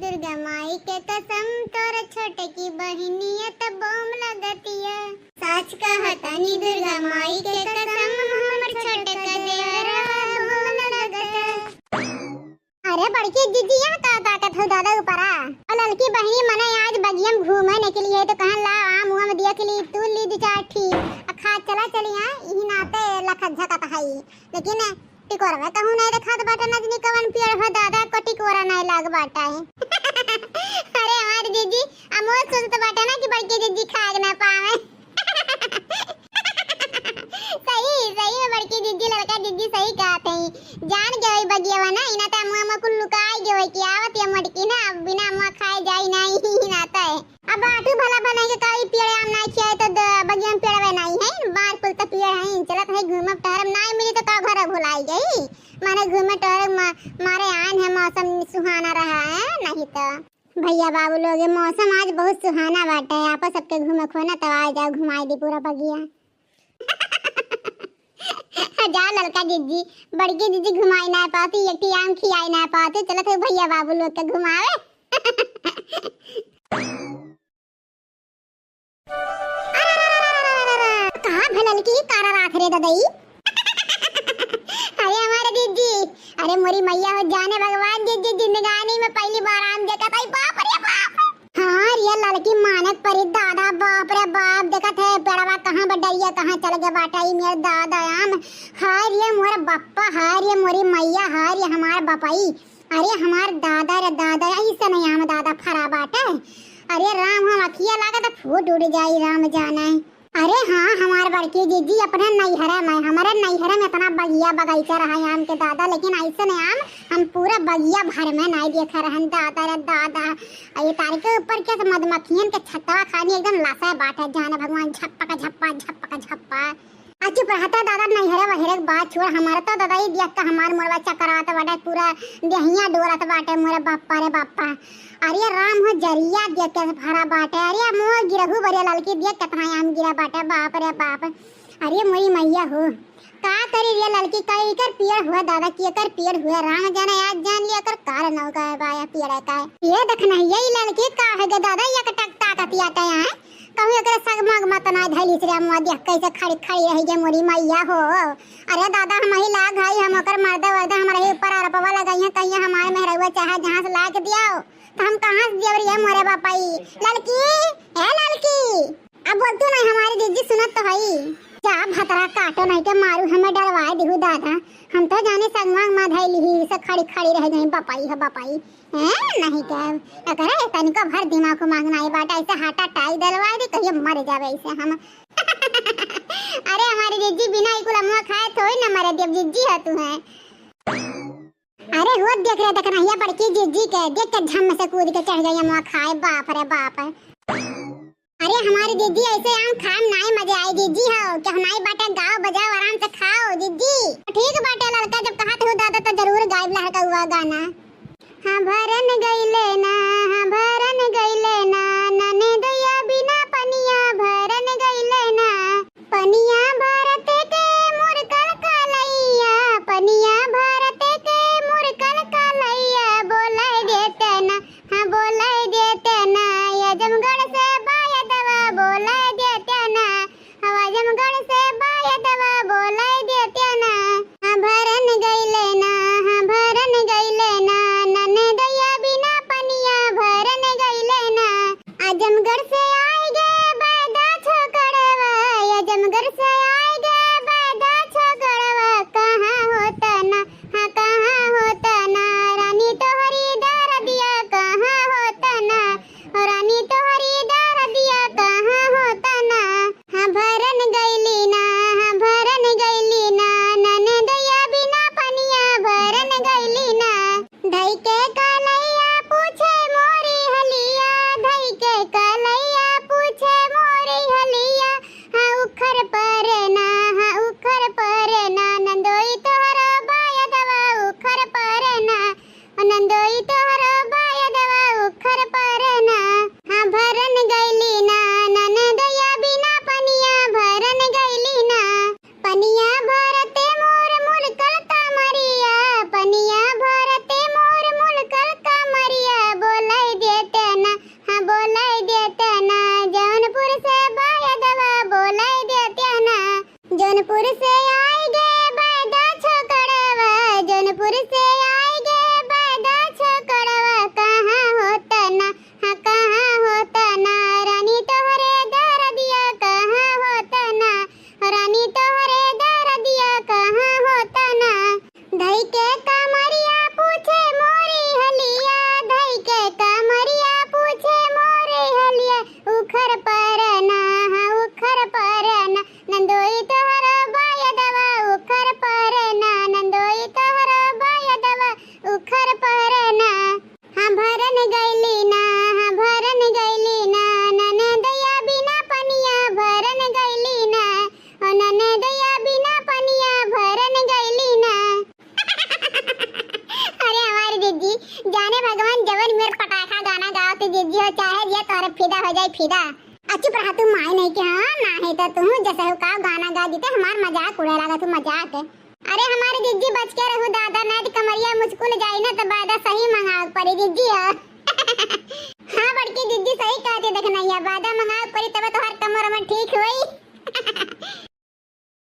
दुर्गा माई के कसम तोर छोटे की बहनियत बम लगतिया। सच कहतानी दुर्गा माई के कसम हमर छोटे का देवरा बम लगता। अरे बड़की दीदी यहाँ का ताकत हो दादा ऊपरा। लड़की बहनी मने आज बगियम घूमने के लिए तो कहन ला आम हुआ में दिया के लिए तू ली दो चार ठी खा चला चलिया यही नाते लखत झकत हई लेकिन टिकोरा में कहूं नहीं देखा बाटा नजनी कवन पियर हो दादा को टिकोरा नहीं लाग बाटा है। अरे हमारी दीदी अमोल सोचत बाटा ना कि बड़की दीदी खाग ना पावे। सही सही में बड़की दीदी लड़का दीदी सही कहते हैं। जान गई बगियावा ना इना त अम्मा कुल लुकाई गई कि आवत या मटकी ना बिना अम्मा खाए जाई नहीं नाता है। अब आटू भला बना के काई पेड़ आम ना खाए तो बगिया में पेड़ नहीं है बार कुल त पेड़ है चलत है घूमब टहरब ना मिली तो का घर भुलाई गई माने घूमे टहर मारे आन है मौसम सुहाना रहा है नहीं तो भैया बाबू लोग ये मौसम आज बहुत सुहाना बाटे आपस सबके घूमे खोना तो आ जाओ घुमाई दी पूरा बगिया। जा लड़का दीदी बड़की दीदी घुमाई ना पाती एक आम खियाई ना पाती चलत है भैया बाबू लोग के घुमावे। कहाँ भलल की कारा रात रे ददई। अरे हमारे दीदी अरे मोरी मैया हो जाने भगवान दीदी जिंदगानी में पहली बार आम देखा था बाप रे बाप। हाँ ये लड़की मानक परी दादा बाप रे बाप देखा थे पेड़वा कहाँ बढ़िया कहाँ चल गया बाटा ही मेरे दादा आम। हार ये मोरा बप्पा हार ये मोरी मैया हार ये हमारा बपाई अरे हमार दादा रे दादा ऐसा नहीं आम दादा फरा बाटा। अरे राम हम अखिया लागा तो फूट उड़ जाई राम जाना है। अरे हाँ हमारे बड़की दीदी अपने नैहरा में हमारे नैहरा में इतना बगिया बगीचा रहा है आम के दादा लेकिन ऐसे नहीं आम हम पूरा बगिया भर में नहीं देखा रहन दादा रे दादा। ये तारीख के ऊपर क्या मधुमक्खियन के छत्ता खानी एकदम लासा बाटा जाने भगवान झप्पा का झप्पा झप्पा का झप्पा। अच्छी पढ़ाता दादा नैहरा वहरे बात छोड़ हमारा तो दादा ही देख का हमार मोरवा चकराता बाटा पूरा देहिया डोरत बाटे मोरे बाप्पा रे बाप्पा। अरे राम हो जरिया देख के भरा बाटे अरे मोर गिरहु बरिया लड़की देख कितना आम गिरा बाटे बाप रे बाप। अरे मोरी मैया हो का करी रे लड़की कई कर पियर हुआ दादा की कर पियर हुआ राम जाने आज जान लिया कर कार न का बाया पियर का ये देखना यही लड़की का है गे दादा या टकता कतिया का है कहूं एकरे सगमग मत ना धैली रे मुआ देख कैसे खड़ी खड़ी रही गे मोरी मैया हो। अरे दादा हम ही लाग भाई हम ओकर मर्दा वर्दा हमारे ऊपर अरपवा लगाई है कहीं हमारे मेहरवा चाहे जहां से ला के दियाओ तो हम कहां से देवरी है मोरे बापाई लड़की है लड़की अब बोल तू नहीं हमारी दीदी सुनत तो हई जा भतरा काटो नहीं के मारू हमें डरवाए दिहु दादा हम तो जाने सगमग मा धैली ही से खड़ी खड़ी रह गई बापाई है बापाई हैं नहीं क्या अगर तनिको भर दिमाग को मांगना है बाटा ऐसे हाटा टाई दलवा दे कहिए मर जावे ऐसे हम। अरे हमारी दीदी बिना इकुला मुआ खाए थोड़ी ना मरे देव दीदी है तू है। अरे वो देख रहे देखना ये बड़की दीदी के देख के झम से कूद के चढ़ गई मुआ खाए बाप रे बाप। अरे हमारी दीदी ऐसे आम खाम नाई मजा आई दीदी हो क्या हमारी बाटा गाओ बजाओ आराम से खाओ दीदी ठीक बाटे लड़का जब कहा तो दादा तो जरूर गायब लहका हुआ गाना। हाँ भरन गईले ना हाँ भरन गईले ना नने दैया बिना पनिया भरन गईले ना पनिया भारत के मुरकल कालैया पनिया भारत के मुरकल कालैया बोलाई देते ना हाँ बोलाई देते ना यजमगढ़ से बाया दवा बोलाई देते ना आजमगढ़ से बाया दवा बोलाई देते ना हाँ भरन गईले ना हाँ भरन गईले ना नने दैया बिना पनिया भरन गईले ना आजमगढ़ से आए गे बैदा छोकड़वा आजमगढ़ से आए गे बैदा छोकड़वा कहाँ होता ना हाँ कहाँ होता ना रानी तोहरी दार दिया कहाँ होता ना रानी तोहरी दार दिया कहाँ होता ना हाँ भरन गईली ना हाँ भरन गईली ना नने दैया बिना पनिया भरन गईली ना धई के कलैया पूछे मोरी हलिया धई के कलैया पूछे मोरी हलिया हाँ उखर पर जाने भगवान जवन मेरे पटाखा गाना गाओ तो जिज्जी हो चाहे ये तोरे फिदा हो जाए फिदा। अच्छी पर तू माय नहीं के हां ना है तो तू जैसे हो का गाना गा देते हमार मजाक उड़ा लगा तू मजाक है। अरे हमारे जिज्जी बच के रहू दादा ना तो कमरिया मुस्कुल जाई ना तो बादा सही मंगाओ पड़ी जिज्जी है। हां बड़की जिज्जी सही कहते देखना ये बादा मंगाओ पड़ी तब तो हर कमर में ठीक होई।